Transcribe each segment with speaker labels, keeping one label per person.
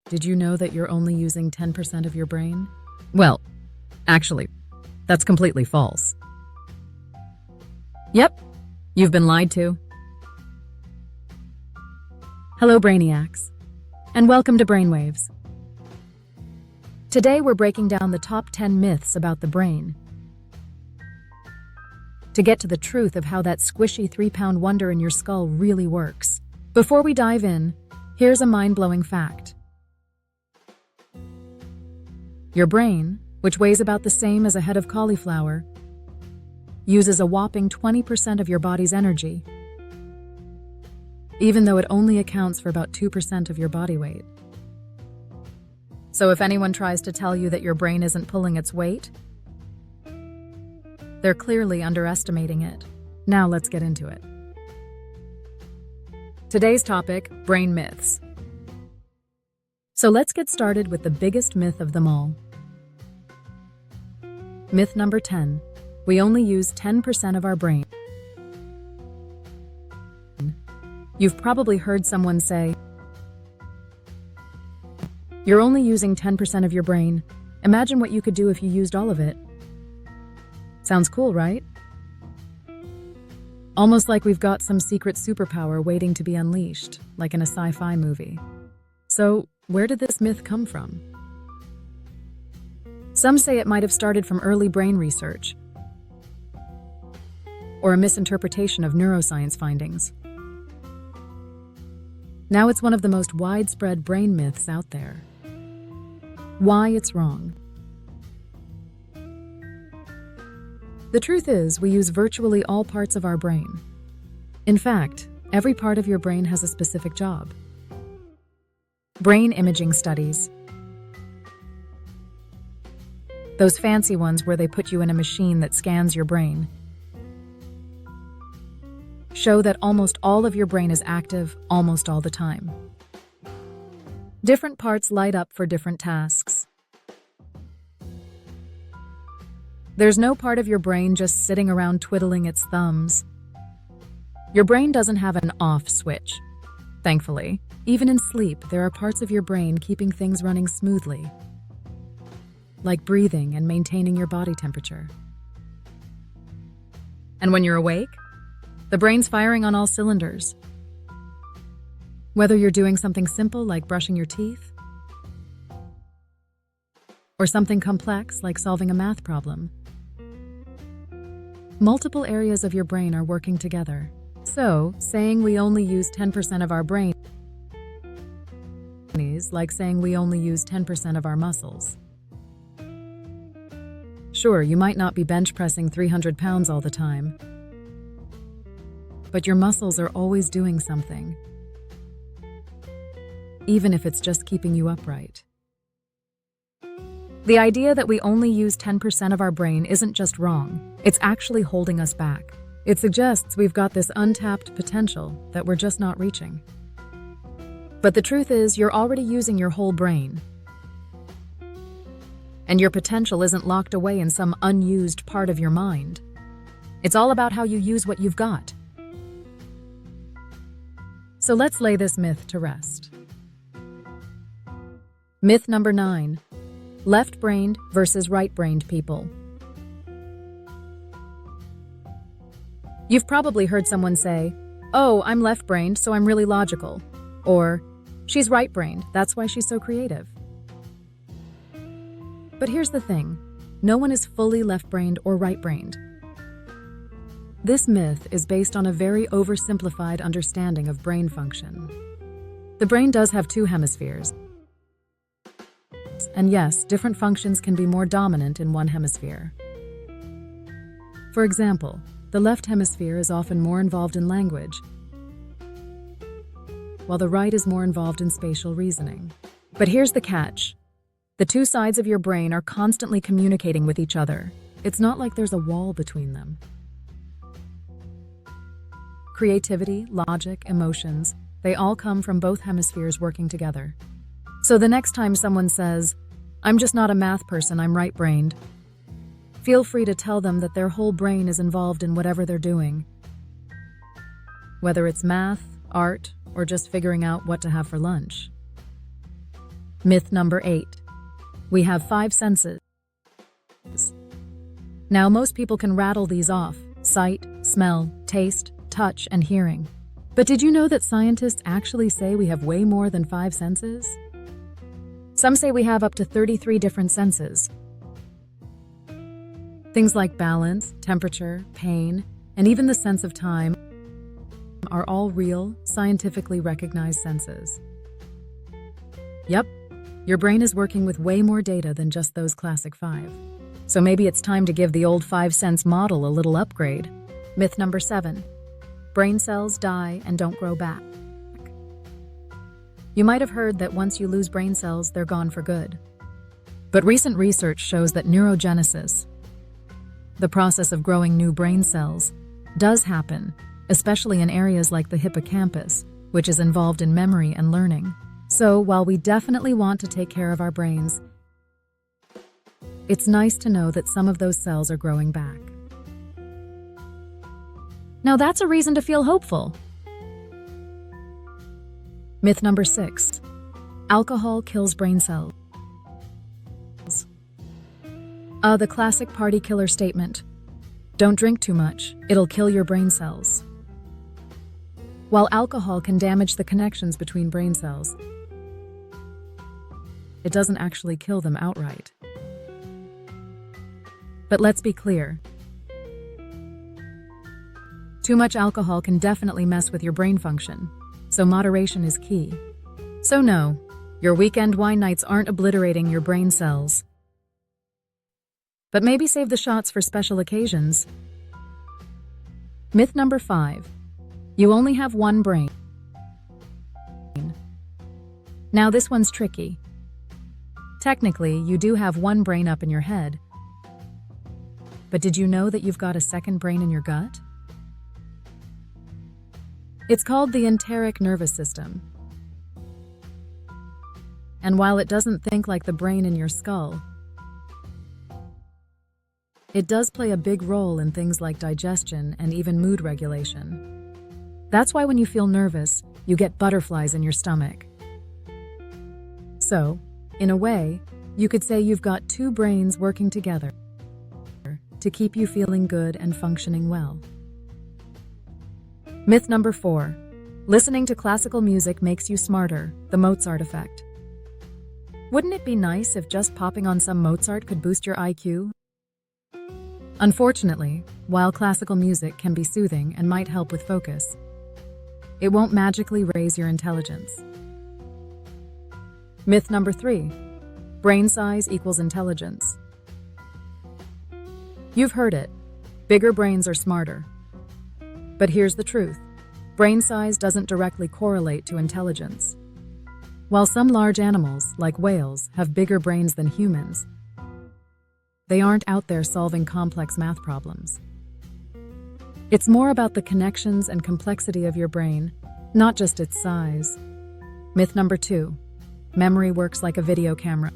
Speaker 1: Did you know that you're only using 10% of your brain? Well, actually, that's completely false. Yep, you've been lied to. Hello, Brainiacs, and welcome to Brainwaves. Today we're breaking down the top 10 myths about the brain to get to the truth of how that squishy 3-pound wonder in your skull really works. Before we dive in, here's a mind-blowing fact. Your brain, which weighs about the same as a head of cauliflower, uses a whopping 20% of your body's energy, even though it only accounts for about 2% of your body weight. So if anyone tries to tell you that your brain isn't pulling its weight, they're clearly underestimating it. Now let's get into it. Today's topic, brain myths. So let's get started with the biggest myth of them all. Myth number 10. We only use 10% of our brain. You've probably heard someone say, "You're only using 10% of your brain. Imagine what you could do if you used all of it." Sounds cool, right? Almost like we've got some secret superpower waiting to be unleashed, like in a sci-fi movie. So, where did this myth come from? Some say it might have started from early brain research, or a misinterpretation of neuroscience findings. Now it's one of the most widespread brain myths out there. Why it's wrong. The truth is, we use virtually all parts of our brain. In fact, every part of your brain has a specific job. Brain imaging studies, those fancy ones where they put you in a machine that scans your brain, show that almost all of your brain is active almost all the time. Different parts light up for different tasks. There's no part of your brain just sitting around twiddling its thumbs. Your brain doesn't have an off switch. Thankfully, even in sleep, there are parts of your brain keeping things running smoothly, like breathing and maintaining your body temperature. And when you're awake, the brain's firing on all cylinders. Whether you're doing something simple like brushing your teeth, or something complex like solving a math problem, multiple areas of your brain are working together. So, saying we only use 10% of our brain is like saying we only use 10% of our muscles. Sure, you might not be bench pressing 300 pounds all the time, but your muscles are always doing something, even if it's just keeping you upright. The idea that we only use 10% of our brain isn't just wrong, it's actually holding us back. It suggests we've got this untapped potential that we're just not reaching. But the truth is, you're already using your whole brain. And your potential isn't locked away in some unused part of your mind. It's all about how you use what you've got. So let's lay this myth to rest. Myth number 9. Left-brained versus right-brained people. You've probably heard someone say, "Oh, I'm left-brained, so I'm really logical." Or, "She's right-brained, that's why she's so creative." But here's the thing, no one is fully left-brained or right-brained. This myth is based on a very oversimplified understanding of brain function. The brain does have two hemispheres. And yes, different functions can be more dominant in one hemisphere. For example, the left hemisphere is often more involved in language, while the right is more involved in spatial reasoning. But here's the catch. The two sides of your brain are constantly communicating with each other. It's not like there's a wall between them. Creativity, logic, emotions, they all come from both hemispheres working together. So the next time someone says, "I'm just not a math person, I'm right-brained," feel free to tell them that their whole brain is involved in whatever they're doing. Whether it's math, art, or just figuring out what to have for lunch. Myth number 8. We have 5 senses. Now, most people can rattle these off: sight, smell, taste, touch, and hearing. But did you know that scientists actually say we have way more than 5 senses? Some say we have up to 33 different senses. Things like balance, temperature, pain, and even the sense of time are all real, scientifically recognized senses. Yep, your brain is working with way more data than just those classic 5. So maybe it's time to give the old 5-sense model a little upgrade. Myth number 7. Brain cells die and don't grow back. You might have heard that once you lose brain cells, they're gone for good. But recent research shows that neurogenesis, the process of growing new brain cells, does happen, especially in areas like the hippocampus, which is involved in memory and learning. So, while we definitely want to take care of our brains, it's nice to know that some of those cells are growing back. Now that's a reason to feel hopeful. Myth number 6. Alcohol kills brain cells. The classic party killer statement. Don't drink too much, it'll kill your brain cells. While alcohol can damage the connections between brain cells, it doesn't actually kill them outright. But let's be clear. Too much alcohol can definitely mess with your brain function, so moderation is key. So no, your weekend wine nights aren't obliterating your brain cells. But maybe save the shots for special occasions. Myth number 5. You only have one brain. Now this one's tricky. Technically, you do have one brain up in your head. But did you know that you've got a second brain in your gut? It's called the enteric nervous system. And while it doesn't think like the brain in your skull, it does play a big role in things like digestion and even mood regulation. That's why when you feel nervous, you get butterflies in your stomach. So, in a way, you could say you've got 2 brains working together to keep you feeling good and functioning well. Myth number 4. Listening to classical music makes you smarter, the Mozart effect. Wouldn't it be nice if just popping on some Mozart could boost your IQ? Unfortunately, while classical music can be soothing and might help with focus, it won't magically raise your intelligence. Myth number 3. Brain size equals intelligence. You've heard it. Bigger brains are smarter. But here's the truth. Brain size doesn't directly correlate to intelligence. While some large animals, like whales, have bigger brains than humans, they aren't out there solving complex math problems. It's more about the connections and complexity of your brain, not just its size. Myth number 2. Memory works like a video camera.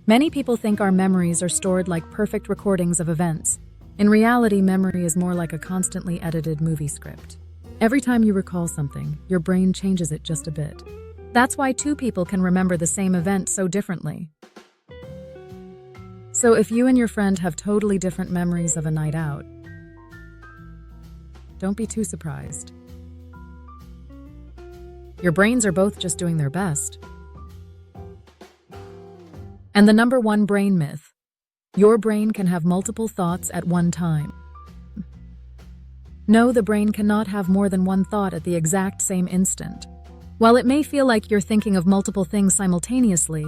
Speaker 1: Many people think our memories are stored like perfect recordings of events. In reality, memory is more like a constantly edited movie script. Every time you recall something, your brain changes it just a bit. That's why 2 people can remember the same event so differently. So if you and your friend have totally different memories of a night out, don't be too surprised. Your brains are both just doing their best. And the number 1 brain myth: your brain can have multiple thoughts at one time. No, the brain cannot have more than one thought at the exact same instant. While it may feel like you're thinking of multiple things simultaneously,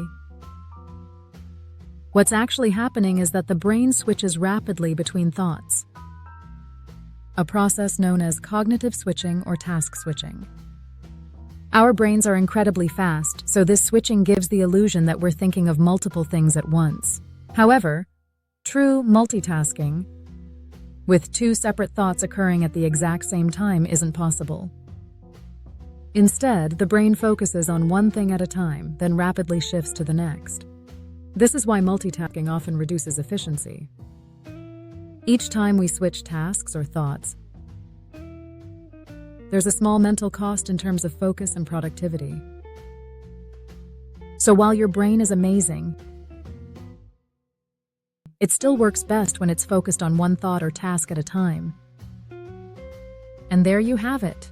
Speaker 1: what's actually happening is that the brain switches rapidly between thoughts, a process known as cognitive switching or task switching. Our brains are incredibly fast, so this switching gives the illusion that we're thinking of multiple things at once. However, true multitasking, with 2 separate thoughts occurring at the exact same time, isn't possible. Instead, the brain focuses on one thing at a time, then rapidly shifts to the next. This is why multitasking often reduces efficiency. Each time we switch tasks or thoughts, there's a small mental cost in terms of focus and productivity. So while your brain is amazing, it still works best when it's focused on one thought or task at a time. And there you have it.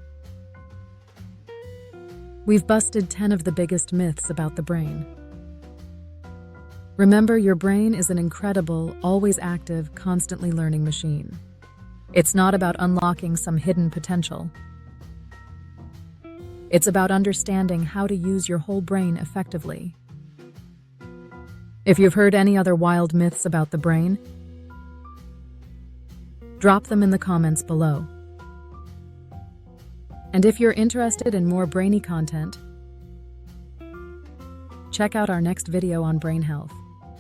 Speaker 1: We've busted 10 of the biggest myths about the brain. Remember, your brain is an incredible, always active, constantly learning machine. It's not about unlocking some hidden potential. It's about understanding how to use your whole brain effectively. If you've heard any other wild myths about the brain, drop them in the comments below. And if you're interested in more brainy content, check out our next video on brain health.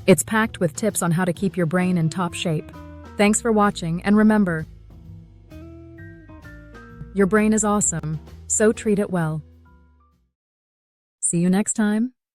Speaker 1: It's packed with tips on how to keep your brain in top shape. Thanks for watching, and remember, your brain is awesome, so treat it well. See you next time.